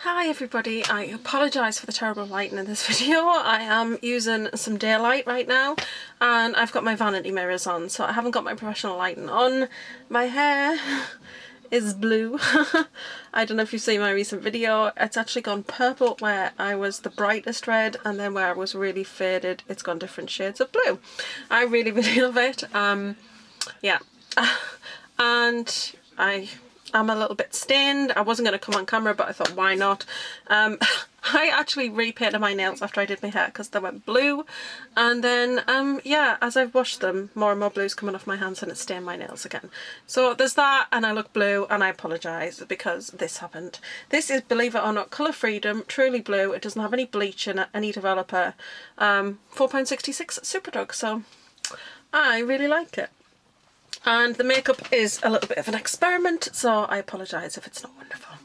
Hi everybody, I apologise for the terrible lighting in this video. I am using some daylight right now and I've got my vanity mirrors on, so I haven't got my professional lighting on. My hair is blue. I don't know if you've seen my recent video. It's actually gone purple where I was the brightest red, and then where I was really faded it's gone different shades of blue. I really love it. Yeah. And I'm a little bit stained. I wasn't going to come on camera, but I thought why not. I actually repainted my nails after I did my hair because they went blue, and then yeah, as I've washed them, more and more blue's coming off my hands and it's stained my nails again. So there's that, and I look blue, and I apologise because this happened. This is, believe it or not, Colour Freedom, truly blue. It doesn't have any bleach in it, any developer. £4.66 Superdrug, so I really like it. And the makeup is a little bit of an experiment, so I apologise if it's not wonderful.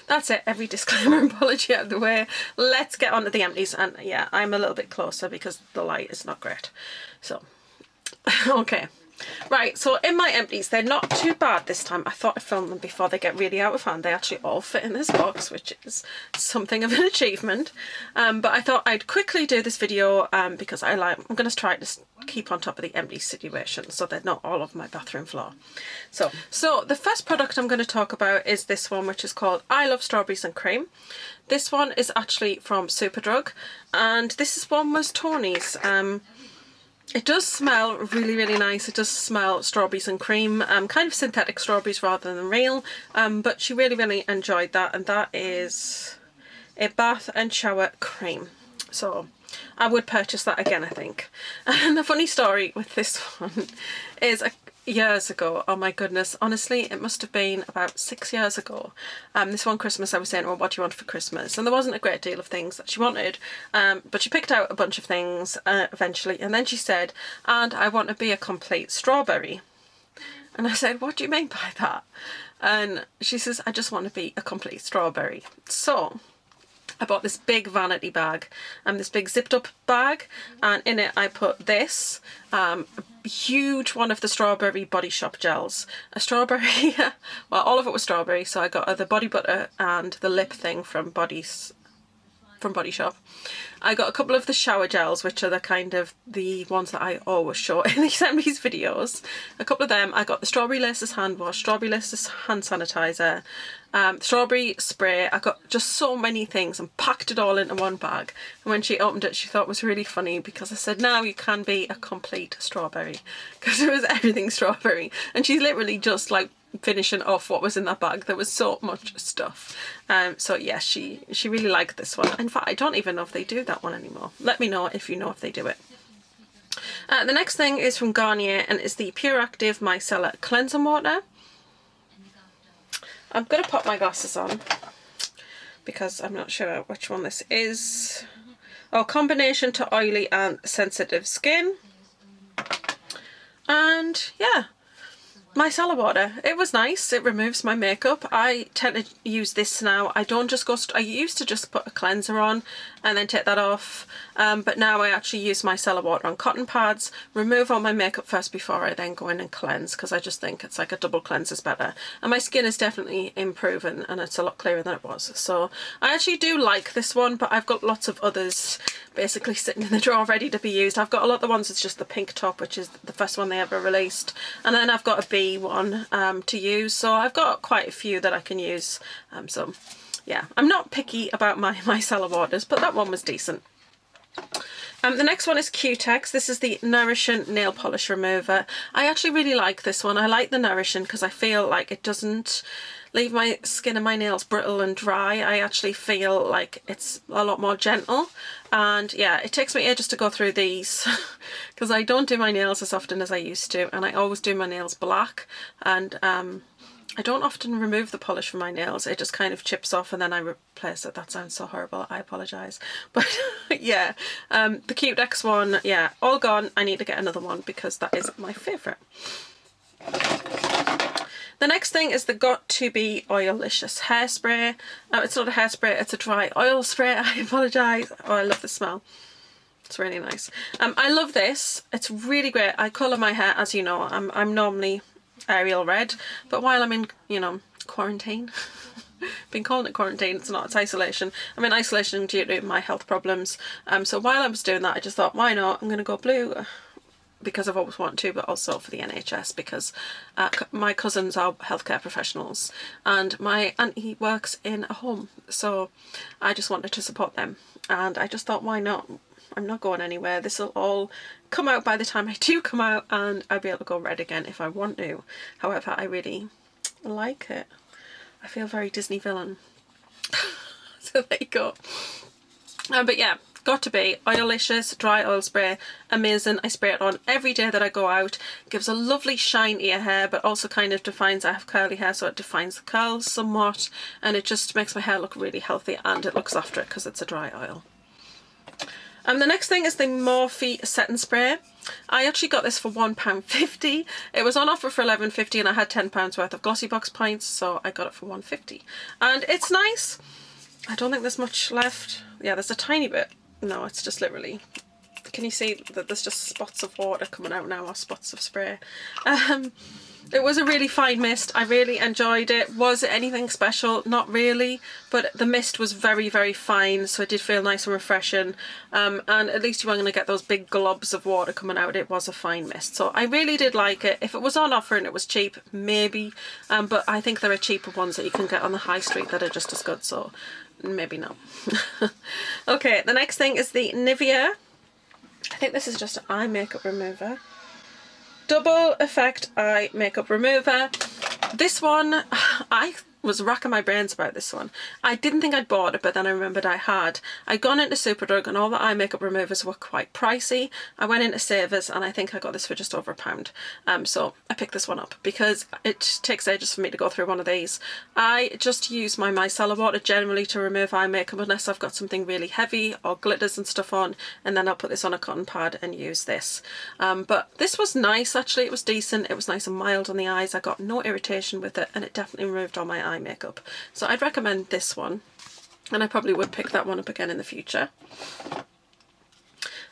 That's it, every disclaimer and apology out of the way. Let's get on to the empties, and yeah, I'm a little bit closer because the light is not great. So, okay. Right, so in my empties, they're not too bad this time. I thought I'd film them before they get really out of hand. They actually all fit in this box, which is something of an achievement. But I thought I'd quickly do this video because I'm going to try to keep on top of the empty situation so they're not all over my bathroom floor. So the first product I'm going to talk about is this one, which is called I Love Strawberries and Cream. This one is actually from Superdrug, and this one was Tony's. It does smell really nice. It does smell strawberries and cream, kind of synthetic strawberries rather than real, but she really enjoyed that, and that is a bath and shower cream. So I would purchase that again, I think. And the funny story with this one is years ago, oh my goodness, honestly it must have been about 6 years ago, this one Christmas I was saying, well, what do you want for Christmas? And there wasn't a great deal of things that she wanted, but she picked out a bunch of things eventually, and then she said, and I want to be a complete strawberry. And I said, what do you mean by that? And she says, I just want to be a complete strawberry. So I bought this big vanity bag, this big zipped up bag, and in it I put this huge one of the strawberry Body Shop gels. A strawberry, well, all of it was strawberry, so I got the body butter and the lip thing from Body Shop. I got a couple of the shower gels, which are the kind of the ones that I always show in these videos. A couple of them. I got the Strawberry Laces hand wash, Strawberry Laces hand sanitizer, strawberry spray. I got just so many things and packed it all into one bag. And when she opened it, she thought it was really funny because I said, now you can be a complete strawberry, because it was everything strawberry. And she's literally just like finishing off what was in that bag. There was so much stuff. So yeah, she really liked this one. In fact, I don't even know if they do that one anymore. Let me know if you know if they do it. The next thing is from Garnier, and it's the Pure Active Micellar Cleansing Water. I'm going to pop my glasses on because I'm not sure which one this is. Oh, combination to oily and sensitive skin. And yeah, micellar water. It was nice. It removes my makeup. I tend to use this now. I don't just go, I used to just put a cleanser on and then take that off, but now I actually use micellar water on cotton pads, remove all my makeup first before I then go in and cleanse, because I just think it's like a double cleanse is better. And my skin is definitely improving and it's a lot clearer than it was. So I actually do like this one, but I've got lots of others basically sitting in the drawer ready to be used. I've got a lot of the ones, it's just the pink top, which is the first one they ever released, and then I've got a B one to use, so I've got quite a few that I can use. So yeah, I'm not picky about my micellar waters, but that one was decent. The next one is Q-Tex. This is the Nourishing Nail Polish Remover. I actually really like this one. I like the Nourishing because I feel like it doesn't leave my skin and my nails brittle and dry. I actually feel like it's a lot more gentle, and yeah, it takes me ages to go through these because I don't do my nails as often as I used to, and I always do my nails black, and I don't often remove the polish from my nails. It just kind of chips off and then I replace it. That sounds so horrible. I apologise. But yeah, the Q-Tex one, yeah, all gone. I need to get another one because that is my favourite. The next thing is the Got To Be Oilicious hairspray. It's not a hairspray, it's a dry oil spray. I apologise. Oh, I love the smell. It's really nice. I love this. It's really great. I colour my hair, as you know. I'm normally Ariel red, but while I'm in, you know, quarantine, Been calling it quarantine, it's not, it's isolation. I'm in isolation due to my health problems. So while I was doing that, I just thought, why not? I'm going to go blue because I've always wanted to, but also for the NHS because my cousins are healthcare professionals and my auntie works in a home. So I just wanted to support them and I just thought, why not? I'm not going anywhere. This will all come out by the time I do come out and I'll be able to go red again if I want to. However, I really like it. I feel very Disney villain. So there you go. But yeah, got to be Oilicious dry oil spray, amazing. I spray it on every day that I go out. Gives a lovely shine to your hair, but also kind of defines, I have curly hair, so it defines the curls somewhat, and it just makes my hair look really healthy and it looks after it because it's a dry oil. The next thing is the Morphe setting spray. I actually got this for £1.50. It was on offer for £11.50 and I had £10 worth of Glossybox points, so I got it for £1.50. And it's nice. I don't think there's much left. Yeah, there's a tiny bit. No, it's just literally... Can you see that there's just spots of water coming out now, or spots of spray? It was a really fine mist. I really enjoyed it. Was it anything special? Not really, but the mist was very, very fine, so it did feel nice and refreshing. And at least you weren't going to get those big globs of water coming out. It was a fine mist, so I really did like it. If it was on offer and it was cheap, maybe, but I think there are cheaper ones that you can get on the high street that are just as good, so maybe not. Okay, the next thing is the Nivea. I think this is just an eye makeup remover. Double Effect Eye Makeup Remover. This one, I was racking my brains about this one. I didn't think I'd bought it, but then I remembered I had. I'd gone into Superdrug and all the eye makeup removers were quite pricey. I went into Savers and I think I got this for just over £1. So I picked this one up because it takes ages for me to go through one of these. I just use my micellar water generally to remove eye makeup unless I've got something really heavy or glitters and stuff on, and then I'll put this on a cotton pad and use this. But this was nice actually. It was decent. It was nice and mild on the eyes. I got no irritation with it and it definitely removed all my eye makeup. So I'd recommend this one, and I probably would pick that one up again in the future.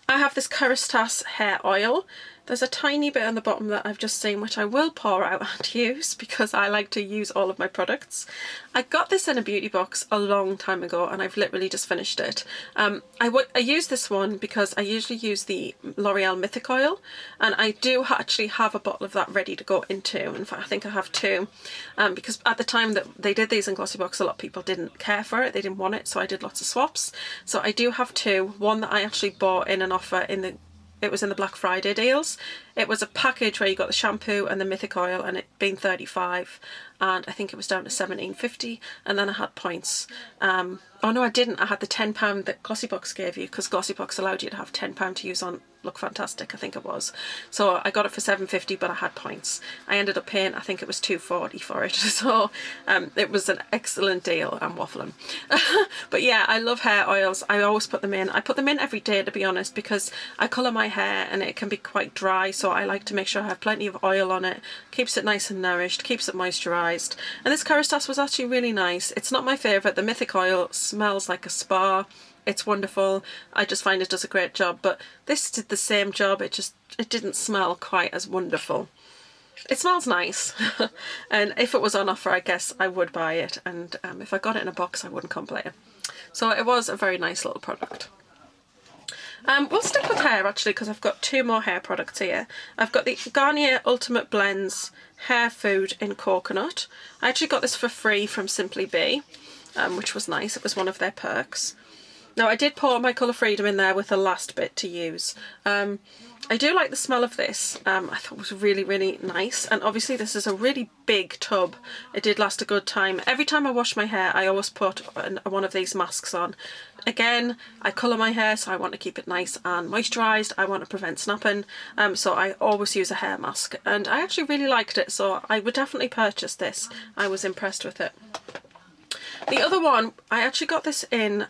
I have this Kerastase hair oil. There's a tiny bit on the bottom that I've just seen, which I will pour out and use because I like to use all of my products. I got this in a beauty box a long time ago and I've literally just finished it. I use this one because I usually use the L'Oreal Mythic oil, and I do actually have a bottle of that ready to go into. In fact, I think I have two, because at the time that they did these in Glossybox, a lot of people didn't care for it, they didn't want it, so I did lots of swaps. So I do have two. One that I actually bought in an offer it was in the Black Friday deals. It was a package where you got the shampoo and the Mythic oil, and it being 35, and I think it was down to 17.50, and then I had points. Oh no, I didn't. I had the £10 that Glossybox gave you, because Glossybox allowed you to have £10 to use on Look Fantastic, I think it was. So I got it for £7.50, but I had points. I ended up paying, I think it was £2.40 for it. So it was an excellent deal. I'm waffling. But yeah, I love hair oils. I always put them in. I put them in every day, to be honest, because I colour my hair and it can be quite dry. So I like to make sure I have plenty of oil on it. Keeps it nice and nourished, keeps it moisturised. And this Kerastase was actually really nice. It's not my favourite. The Mythic oil smells like a spa. It's wonderful. I just find it does a great job, but this did the same job. It didn't smell quite as wonderful. It smells nice. And if it was on offer, I guess I would buy it, and if I got it in a box, I wouldn't complain. So it was a very nice little product. We'll stick with hair actually, because I've got two more hair products here. I've got the Garnier Ultimate Blends Hair Food in Coconut. I actually got this for free from Simply Be, which was nice. It was one of their perks. Now I did pour my Colour Freedom in there with the last bit to use. I do like the smell of this. I thought it was really, really nice. And obviously this is a really big tub. It did last a good time. Every time I wash my hair, I always put one of these masks on. Again, I colour my hair, so I want to keep it nice and moisturised. I want to prevent snapping. So I always use a hair mask. And I actually really liked it, so I would definitely purchase this. I was impressed with it. The other one, I actually got this in,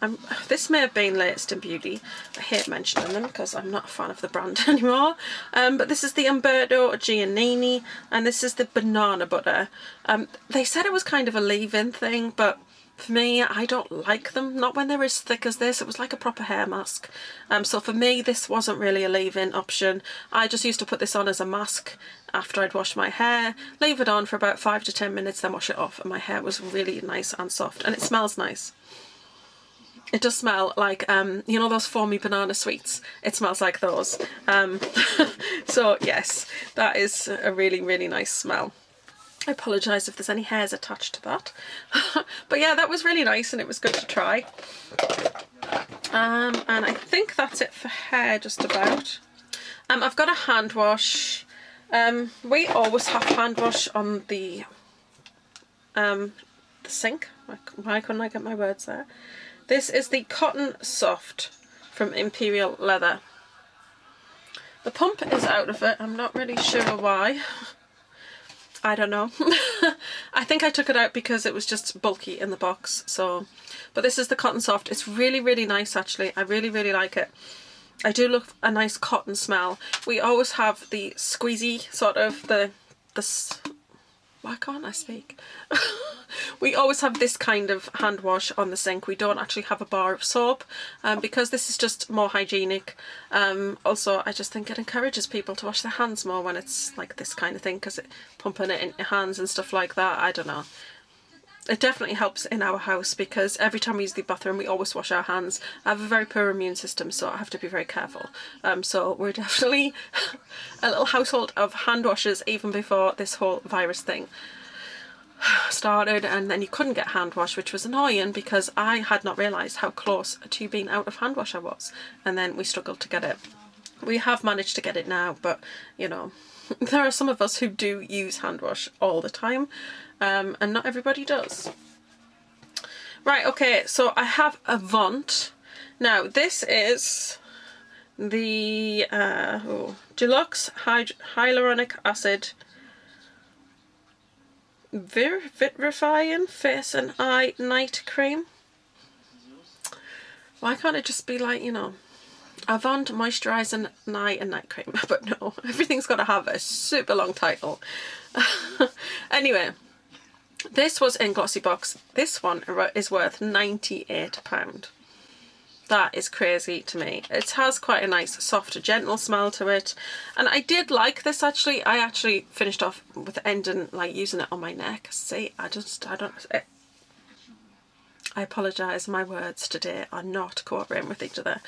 this may have been Latest in Beauty. I hate mentioning them because I'm not a fan of the brand anymore. But this is the Umberto Giannini, and this is the banana butter. They said it was kind of a leave-in thing, but For me, I don't like them, not when they're as thick as this. It was like a proper hair mask. So for me, this wasn't really a leave-in option. I just used to put this on as a mask after I'd washed my hair, leave it on for about 5 to 10 minutes, then wash it off, and my hair was really nice and soft, and it smells nice. It does smell like, you know those foamy banana sweets? It smells like those. So yes, that is a really, really nice smell. I apologise if there's any hairs attached to that. But yeah, that was really nice and it was good to try. And I think that's it for hair, just about. I've got a hand wash. We always have hand wash on the sink. Why couldn't I get my words there? This is the Cotton Soft from Imperial Leather. The pump is out of it. I'm not really sure why. I don't know. I think I took it out because it was just bulky in the box. So, but this is the Cotton Soft. It's really, really nice actually. I really, really like it. I do love a nice cotton smell. We always have the squeezy sort of why can't I speak? We always have this kind of hand wash on the sink. We don't actually have a bar of soap because this is just more hygienic. Also, I just think it encourages people to wash their hands more when it's like this kind of thing, because pumping it in your hands and stuff like that, I don't know. It definitely helps in our house because every time we use the bathroom we always wash our hands. I have a very poor immune system, so I have to be very careful. So we're definitely a little household of hand washers even before this whole virus thing started, and then you couldn't get hand wash, which was annoying because I had not realised how close to being out of hand wash I was, and then we struggled to get it. We have managed to get it now, but you know, there are some of us who do use hand wash all the time, and not everybody does. Right, okay, so I have a Vont. Now this is the Deluxe Hyaluronic Acid Vitrifying Face and Eye Night Cream. Why can't it just be like, you know, Avant Moisturising Night and Night Cream? But no, everything's got to have a super long title. Anyway, this was in glossy box. This one is worth £98. That is crazy to me. It has quite a nice soft gentle smell to it, and I did like this actually. I actually finished off with ending like using it on my neck. See, I apologise, my words today are not cooperating with each other.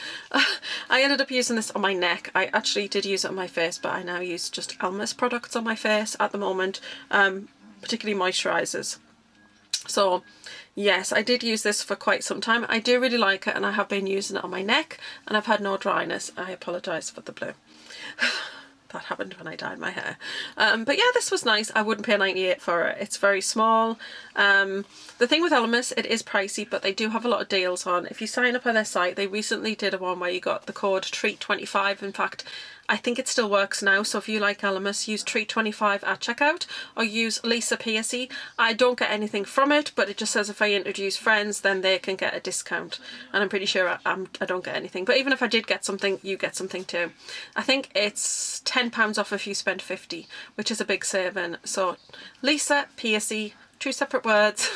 I ended up using this on my neck. I actually did use it on my face, but I now use just Elmer's products on my face at the moment, particularly moisturisers. So yes, I did use this for quite some time. I do really like it, and I have been using it on my neck and I've had no dryness. I apologise for the blue. That happened when I dyed my hair. But yeah, this was nice. I wouldn't pay 98 for it. It's very small. The thing with Elemis, it is pricey, but they do have a lot of deals on. If you sign up on their site, they recently did a one where you got the code TREAT25. In fact, I think it still works now, so if you like Elemis, use TREAT25 at checkout, or use Lisa Piercy. I don't get anything from it, but it just says if I introduce friends, then they can get a discount, and I'm pretty sure I don't get anything. But even if I did get something, you get something too. I think it's £10 off if you spend 50, which is a big saving. So Lisa Piercy, two separate words,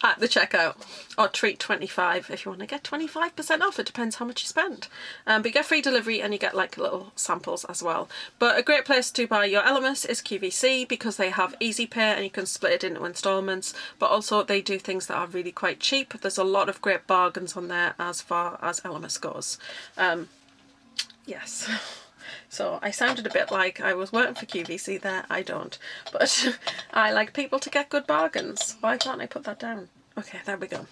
at the checkout, or TREAT25 if you want to get 25% off. It depends how much you spend, but you get free delivery and you get like little samples as well. But a great place to buy your Elemis is QVC because they have easy pay and you can split it into installments, but also they do things that are really quite cheap. There's a lot of great bargains on there as far as Elemis goes. Yes. So I sounded a bit like I was working for QVC there. I don't. But I like people to get good bargains. Why can't I put that down? Okay, there we go.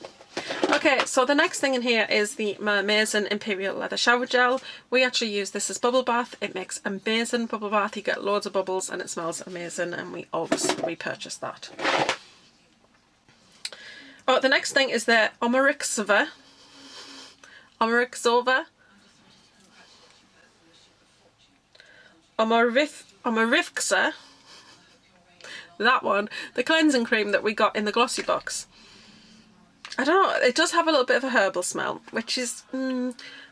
Okay, so the next thing in here is the amazing Imperial Leather Shower Gel. We actually use this as bubble bath. It makes amazing bubble bath. You get loads of bubbles and it smells amazing, and we always repurchase that. Oh, the next thing is the Omarixova. Omarivxa, that one, the cleansing cream that we got in the glossy box. I don't know, it does have a little bit of a herbal smell, which is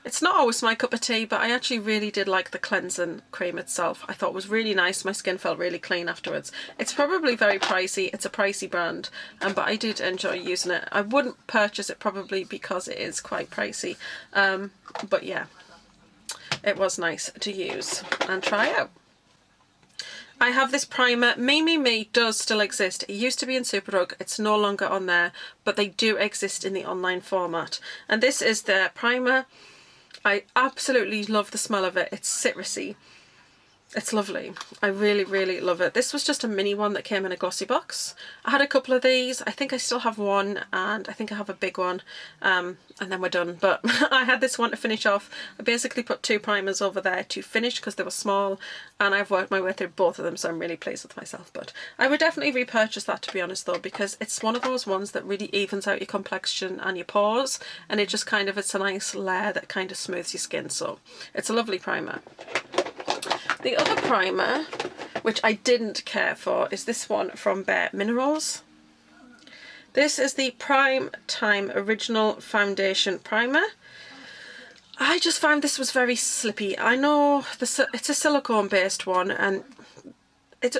It's not always my cup of tea, but I actually really did like the cleansing cream itself. I thought it was really nice. My skin felt really clean afterwards. It's probably very pricey. It's a pricey brand, but I did enjoy using it. I wouldn't purchase it probably because it is quite pricey, but yeah, it was nice to use and try out. I have this primer. Me does still exist. It used to be in Superdrug. It's no longer on there, but they do exist in the online format. And this is their primer. I absolutely love the smell of it. It's citrusy. It's lovely. I really, really love it. This was just a mini one that came in a glossy box. I had a couple of these. I think I still have one, and I think I have a big one, and then we're done. But I had this one to finish off. I basically put 2 primers over there to finish because they were small, and I've worked my way through both of them, so I'm really pleased with myself. But I would definitely repurchase that, to be honest, though, because it's one of those ones that really evens out your complexion and your pores, and it just kind of, it's a nice layer that kind of smooths your skin. So it's a lovely primer. The other primer, which I didn't care for, is this one from Bare Minerals. This is the Prime Time Original Foundation Primer. I just found this was very slippy. I know it's a silicone based one, and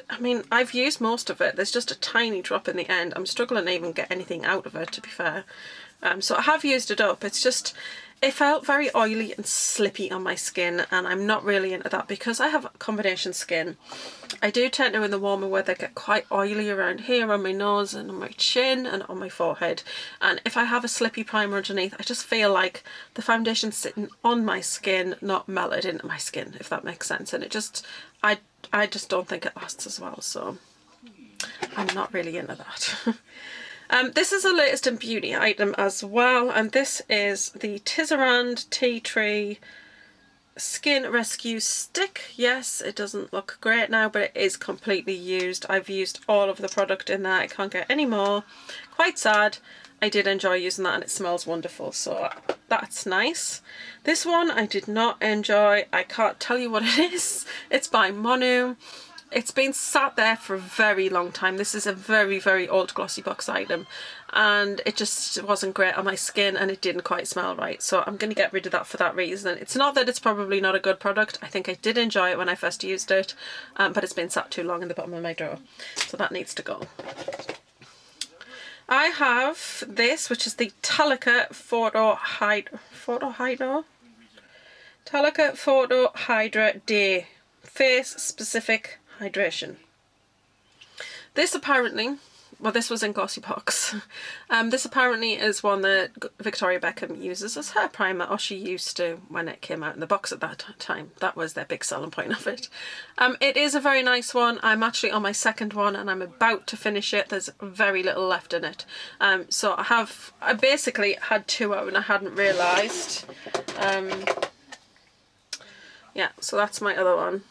I mean, I've used most of it. There's just a tiny drop in the end. I'm struggling to even get anything out of it, to be fair. So I have used it up. It's just, it felt very oily and slippy on my skin, and I'm not really into that because I have combination skin. I do tend to, in the warmer weather, get quite oily around here on my nose and on my chin and on my forehead. And if I have a slippy primer underneath, I just feel like the foundation's sitting on my skin, not melted into my skin, if that makes sense. And it just, I just don't think it lasts as well, so I'm not really into that. This is a latest in beauty item as well, and this is the Tisserand Tea Tree Skin Rescue Stick. Yes, it doesn't look great now, but it is completely used. I've used all of the product in there. I can't get any more. Quite sad. I did enjoy using that, and it smells wonderful, so that's nice. This one I did not enjoy. I can't tell you what it is. It's by Monu. It's been sat there for a very long time. This is a very, very old glossy box item, and it just wasn't great on my skin, and it didn't quite smell right. So I'm going to get rid of that for that reason. It's not that it's probably not a good product. I think I did enjoy it when I first used it, but it's been sat too long in the bottom of my drawer. So that needs to go. I have this, which is the Talika Photo Hydra Day Face Specific Hydration. This apparently, well, this was in glossy box. This apparently is one that Victoria Beckham uses as her primer, or she used to when it came out in the box at that time. That was their big selling point of it. It is a very nice one. I'm actually on my second one, and I'm about to finish it. There's very little left in it. So I basically had 2 out and I hadn't realised. Yeah, so that's my other one.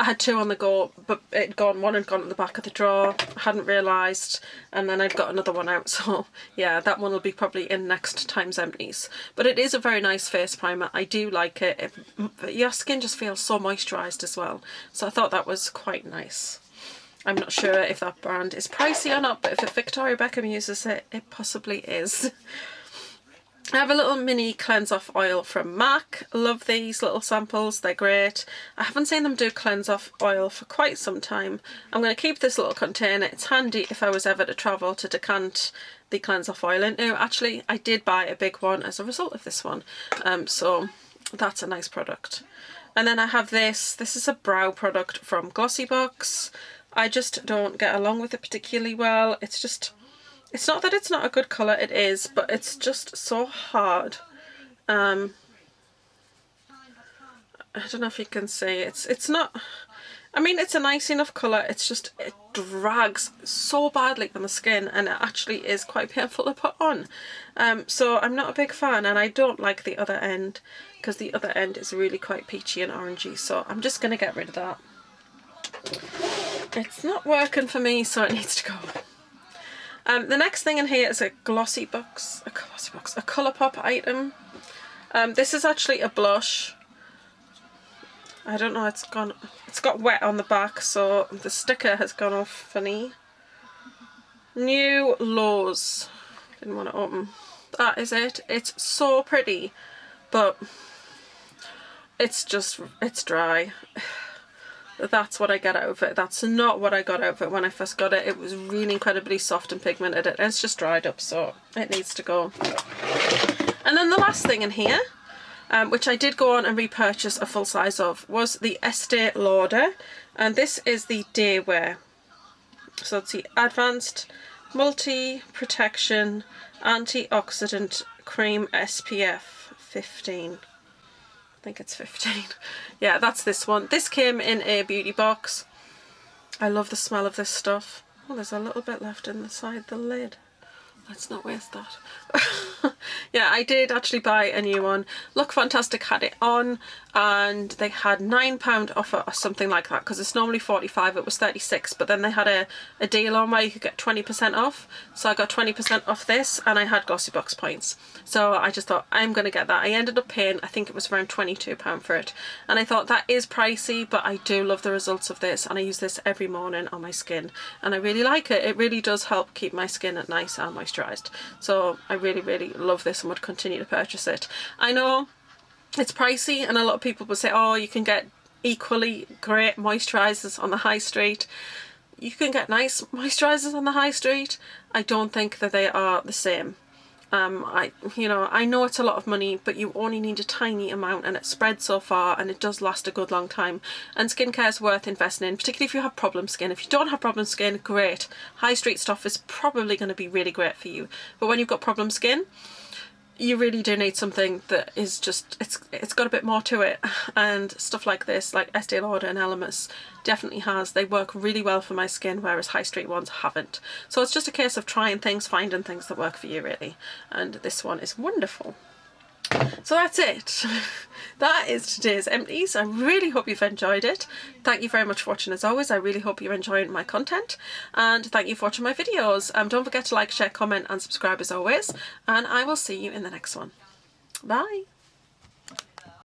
I had 2 on the go, but one had gone at the back of the drawer. I hadn't realised, and then I've got another one out. So yeah, that one will be probably in next time's empties. But it is a very nice face primer. I do like it. Your skin just feels so moisturised as well. So I thought that was quite nice. I'm not sure if that brand is pricey or not, but if Victoria Beckham uses it, it possibly is. I have a little mini cleanse off oil from MAC. Love these little samples, they're great. I haven't seen them do cleanse off oil for quite some time. I'm going to keep this little container. It's handy if I was ever to travel to decant the cleanse off oil into. Actually, I did buy a big one as a result of this one, so that's a nice product. And then I have this is a brow product from Glossybox. I just don't get along with it particularly well. It's not that it's not a good colour, it is, but it's just so hard. I don't know if you can see, it's not, I mean, it's a nice enough colour, it's just, it drags so badly on the skin, and it actually is quite painful to put on. So I'm not a big fan, and I don't like the other end, because the other end is really quite peachy and orangey, so I'm just going to get rid of that. It's not working for me, so it needs to go. The next thing in here is a Colourpop item. This is actually a blush. I don't know, it's got wet on the back, so the sticker has gone off funny. New Lows. Didn't want to open. That is it. It's so pretty. but it's dry. That's what I get out of it. That's not what I got out of it when I first got it. It was really incredibly soft and pigmented, and it's just dried up, so it needs to go. And then the last thing in here, which I did go on and repurchase a full size of, was the Estee Lauder, and this is the day wear. So it's the Advanced Multi Protection Antioxidant Cream SPF 15. I think it's 15. Yeah, that's this one. This came in a beauty box. I love the smell of this stuff. Oh, there's a little bit left inside the lid. Let's not waste that. Yeah, I did actually buy a new one. Look Fantastic had it on, and they had £9 off or something like that, because it's normally 45, it was 36, but then they had a deal on where you could get 20% off. So I got 20% off this, and I had Glossybox points. So I just thought, I'm going to get that. I ended up paying, I think it was around £22 for it. And I thought, that is pricey, but I do love the results of this, and I use this every morning on my skin, and I really like it. It really does help keep my skin nice and moisturised. So I really, really love this and would continue to purchase it. I know it's pricey, and a lot of people will say, oh, you can get equally great moisturisers on the high street. You can get nice moisturisers on the high street. I don't think that they are the same. I know it's a lot of money, but you only need a tiny amount, and it spreads so far, and it does last a good long time. And skincare is worth investing in, particularly if you have problem skin. If you don't have problem skin, great. High street stuff is probably going to be really great for you. But when you've got problem skin, you really do need something that is just, it's got a bit more to it. And stuff like this, like Estee Lauder and Elemis, definitely has. They work really well for my skin, whereas high street ones haven't. So it's just a case of trying things, finding things that work for you, really. And this one is wonderful. So that's it. That is today's Empties. I really hope you've enjoyed it. Thank you very much for watching as always. I really hope you're enjoying my content, and thank you for watching my videos. Don't forget to like, share, comment and subscribe as always, and I will see you in the next one. Bye.